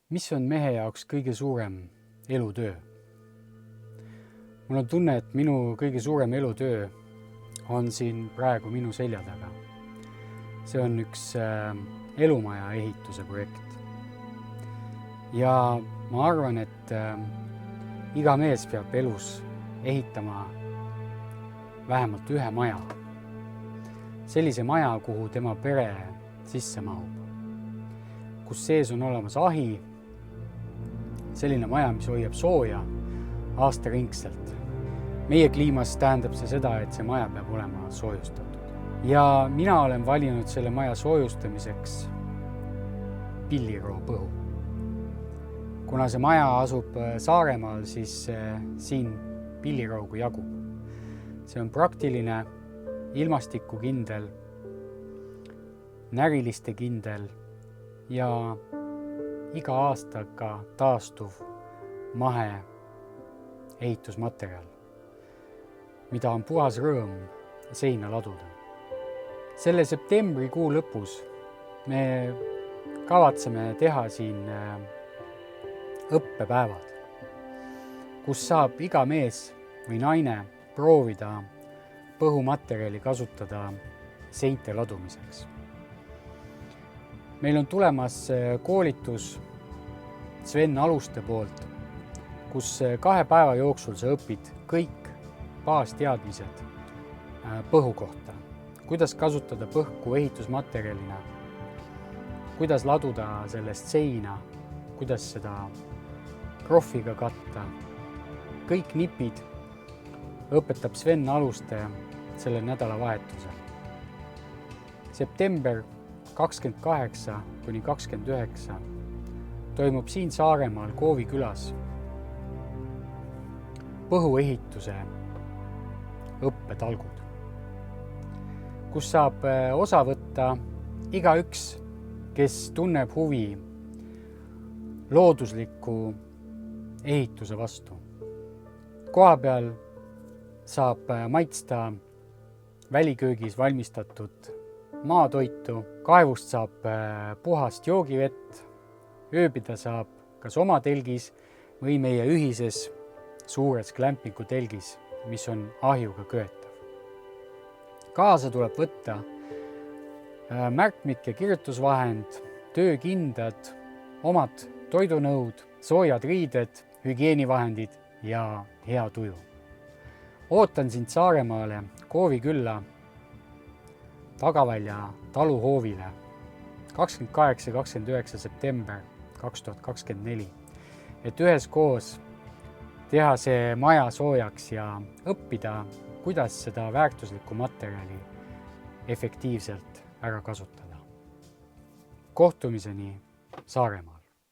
Mis on mehe jaoks kõige suurem elutöö? Mul on tunne, et minu kõige suurem elutöö on siin praegu minu selja taga. See on üks elumaja ehituse projekt. Ja ma arvan, et iga mees peab elus ehitama vähemalt ühe maja. Sellise maja, kuhu tema pere sisse mahub. Kus sees on olemas ahi, selline maja, mis hoiab sooja aastaringselt. Meie kliimas tähendab see seda, et see maja peab olema soojustatud. Ja mina olen valinud selle maja soojustamiseks Pilliroo põhu. Kuna see maja asub Saaremaal, siis siin Pilliroogu jagub. See on praktiline, ilmastikukindel, näriliste kindel ja iga aastaga taastuv mahe ehitusmaterjal, mida on puhas rõõm seina laduda. Selle septembrikuu lõpus me kavatseme teha siin õppepäevad, kus saab iga mees või naine proovida põhumaterjali kasutada seinte ladumiseks. Meil on tulemas koolitus Sven Aluste poolt, kus 2 päeva jooksul sa õpid kõik baasteadmised põhu kohta. Kuidas kasutada põhku ehitusmaterjalina, kuidas laduda sellest seina, kuidas seda krohviga katta. Kõik nipid õpetab Sven Aluste sellel nädalavahetusel. September 28 kuni 29 toimub siin Saaremaal Koovi külas põhuehituse õppetalgud, kus saab osa võtta igaüks, kes tunneb huvi loodusliku ehituse vastu. Koha peal saab maitsta väliköögis valmistatud maatoitu, kaevust saab puhast joogivett, ööbida saab kas oma telgis või meie ühises suures glampingu telgis, mis on ahjuga köetav. Kaasa tuleb võtta märkmik ja kirjutusvahend, töökindad, omad toidunõud, soojad riided, hügieenivahendid ja hea tuju. Ootan sind Saaremaale Koovi külla Tagavälja taluhoovile 28-29 september 2024, et üheskoos teha see maja soojaks ja õppida, kuidas seda väärtuslikku materjali efektiivselt ära kasutada. Kohtumiseni Saaremaal.